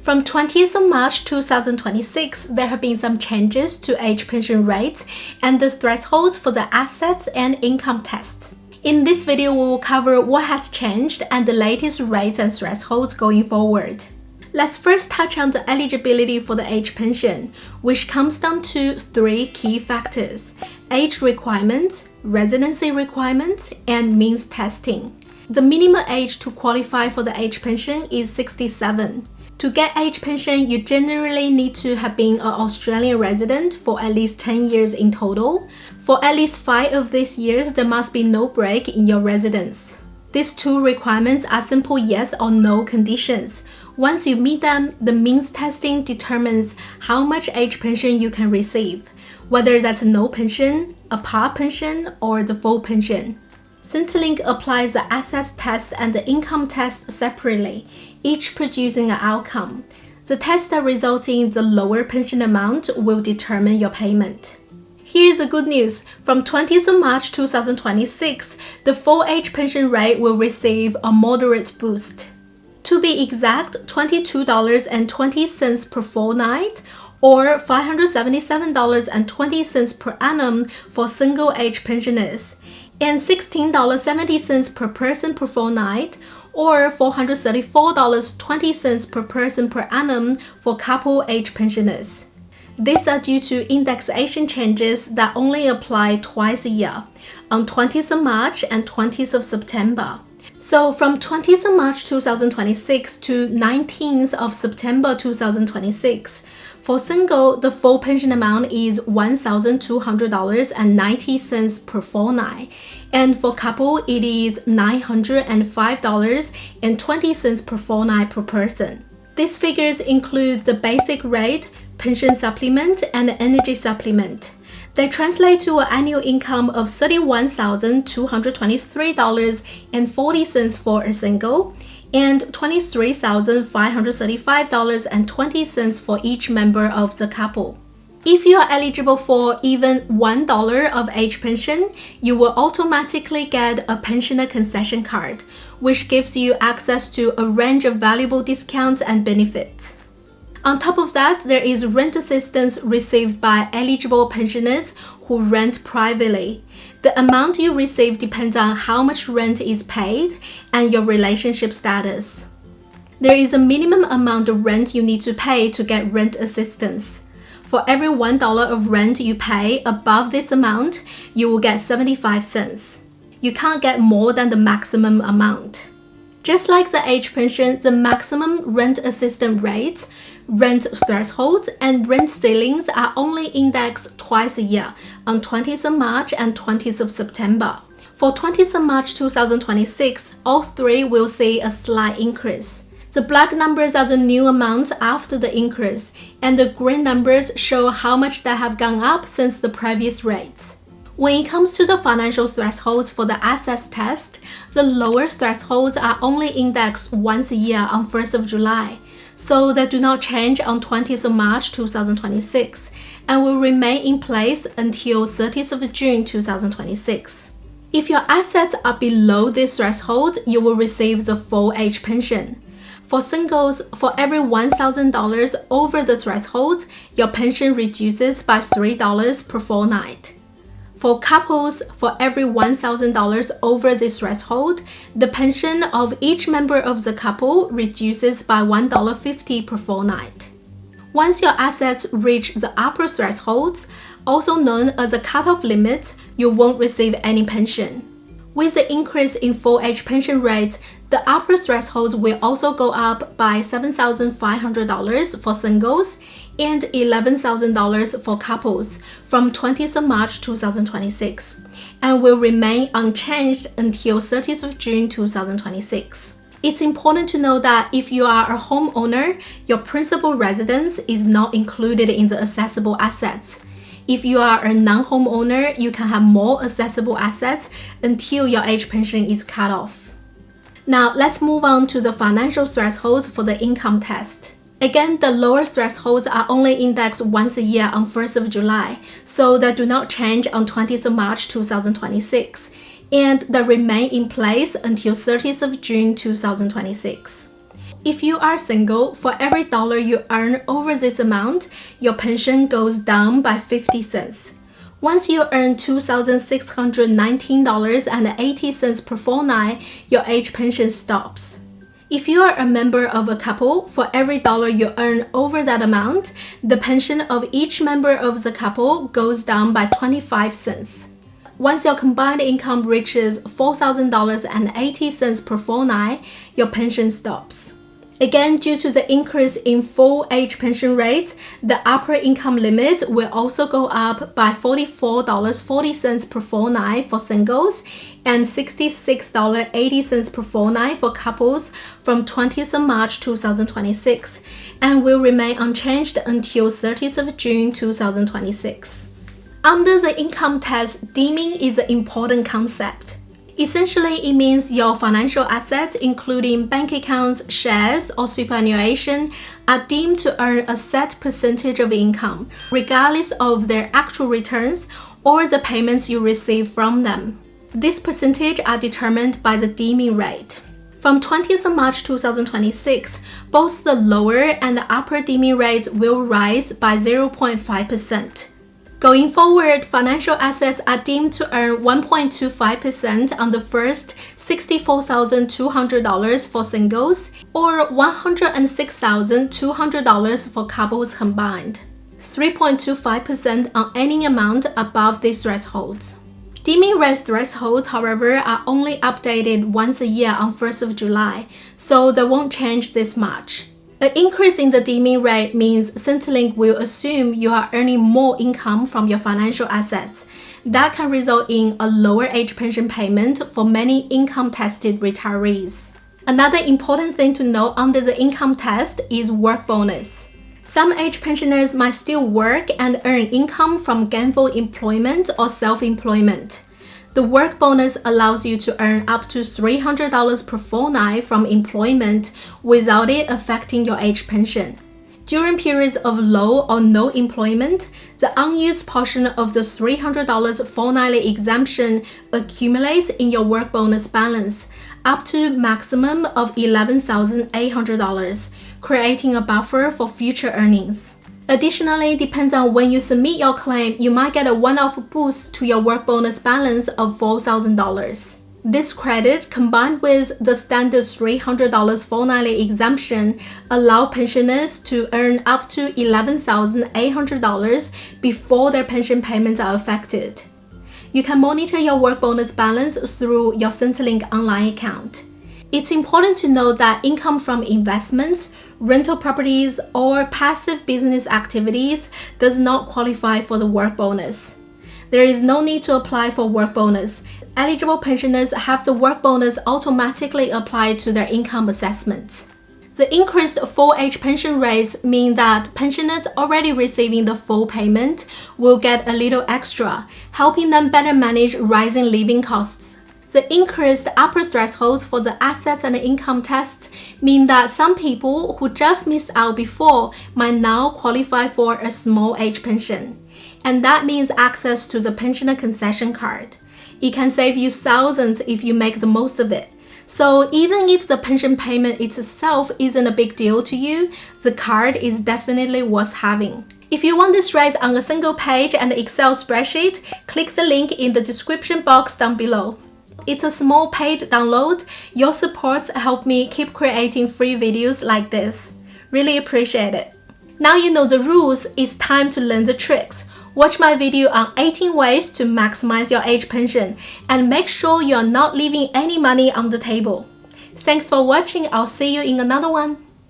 From 20th of March 2026, there have been some changes to age pension rates and the thresholds for the assets and income tests. In this video, we will cover what has changed and the latest rates and thresholds going forward. Let's first touch on the eligibility for the age pension, which comes down to 3 key factors: age requirements, residency requirements, and means testing. The minimum age to qualify for the age pension is 67. To get age pension, you generally need to have been an Australian resident for at least 10 years in total. For at least 5 of these years, there must be no break in your residence. These 2 requirements are simple yes or no conditions. Once you meet them, the means testing determines how much age pension you can receive, whether that's no pension, a part pension, or the full pension. Centrelink applies the assets test and the income test separately, each producing an outcome. The test that results in the lower pension amount will determine your payment. Here's the good news. From 20th of March 2026, the full age pension rate will receive a moderate boost. To be exact, $22.20 per fortnight, or $577.20 per annum for single age pensioners, and $16.70 per person per fortnight, or $434.20 per person per annum for couple age pensioners. These are due to indexation changes that only apply twice a year, on 20th of March and 20th of September. So from 20th of March 2026 to 19th of September 2026, for single, the full pension amount is $1,200.90 per fortnight, and for couple, it is $905.20 per fortnight per person. These figures include the basic rate, pension supplement, and energy supplement. They translate to an annual income of $31,223.40 for a single, and $23,535.20 for each member of the couple. If you are eligible for even $1 of age pension, you will automatically get a pensioner concession card, which gives you access to a range of valuable discounts and benefits. On top of that, there is rent assistance received by eligible pensioners who rent privately. The amount you receive depends on how much rent is paid and your relationship status. There is a minimum amount of rent you need to pay to get rent assistance. For every $1 of rent you pay above this amount, you will get 75 cents. You can't get more than the maximum amount. Just like the age pension, the maximum rent assistance rates, rent thresholds, and rent ceilings are only indexed twice a year, on 20th of March and 20th of September. For 20th of March 2026, all 3 will see a slight increase. The black numbers are the new amounts after the increase, and the green numbers show how much they have gone up since the previous rates. When it comes to the financial thresholds for the assets test, the lower thresholds are only indexed once a year on 1st of July, so they do not change on 20th of March 2026 and will remain in place until 30th of June 2026. If your assets are below this threshold, you will receive the full age pension. For singles, for every $1,000 over the threshold, your pension reduces by $3 per fortnight. For couples, for every $1,000 over this threshold, the pension of each member of the couple reduces by $1.50 per fortnight. Once your assets reach the upper thresholds, also known as the cutoff limit, you won't receive any pension. With the increase in full age pension rates, the upper thresholds will also go up by $7,500 for singles and $11,000 for couples from 20th of March 2026, and will remain unchanged until 30th of June 2026. It's important to know that if you are a homeowner, your principal residence is not included in the assessable assets. If you are a non-homeowner, you can have more accessible assets until your age pension is cut off. Now, let's move on to the financial thresholds for the income test. Again, the lower thresholds are only indexed once a year on 1st of July, so they do not change on 20th of March 2026, and they remain in place until 30th of June 2026. If you are single, for every dollar you earn over this amount, your pension goes down by 50 cents. Once you earn $2,619.80 per fortnight, your age pension stops. If you are a member of a couple, for every dollar you earn over that amount, the pension of each member of the couple goes down by 25 cents. Once your combined income reaches $4,000.80 per fortnight, your pension stops. Again, due to the increase in full age pension rates, the upper income limit will also go up by $44.40 per fortnight for singles and $66.80 per fortnight for couples from 20th of March 2026 and will remain unchanged until 30th of June 2026. Under the income test, deeming is an important concept. Essentially, it means your financial assets, including bank accounts, shares, or superannuation, are deemed to earn a set percentage of income, regardless of their actual returns or the payments you receive from them. These percentages are determined by the deeming rate. From 20th of March 2026, both the lower and the upper deeming rates will rise by 0.5%. Going forward, financial assets are deemed to earn 1.25% on the first $64,200 for singles or $106,200 for couples combined, 3.25% on any amount above these thresholds. Deeming rate thresholds, however, are only updated once a year on 1st of July, so they won't change this much. An increase in the deeming rate means Centrelink will assume you are earning more income from your financial assets. That can result in a lower age pension payment for many income-tested retirees. Another important thing to note under the income test is work bonus. Some age pensioners might still work and earn income from gainful employment or self-employment. The work bonus allows you to earn up to $300 per fortnight from employment without it affecting your age pension. During periods of low or no employment, the unused portion of the $300 fortnightly exemption accumulates in your work bonus balance, up to a maximum of $11,800, creating a buffer for future earnings. Additionally, depends on when you submit your claim, you might get a one-off boost to your work bonus balance of $4,000. This credit, combined with the standard $300 fortnightly exemption, allow pensioners to earn up to $11,800 before their pension payments are affected. You can monitor your work bonus balance through your Centrelink online account. It's important to note that income from investments, rental properties, or passive business activities does not qualify for the work bonus. There is no need to apply for work bonus. Eligible pensioners have the work bonus automatically applied to their income assessments. The increased full age pension rates mean that pensioners already receiving the full payment will get a little extra, helping them better manage rising living costs. The increased upper thresholds for the assets and income tests mean that some people who just missed out before might now qualify for a small age pension. And that means access to the pensioner concession card. It can save you thousands if you make the most of it. So even if the pension payment itself isn't a big deal to you, the card is definitely worth having. If you want this rate on a single page and Excel spreadsheet, click the link in the description box down below. It's a small paid download. Your supports help me keep creating free videos like this. Really appreciate it. Now you know the rules, it's time to learn the tricks. Watch my video on 18 ways to maximize your age pension and make sure you're not leaving any money on the table. Thanks for watching. I'll see you in another one.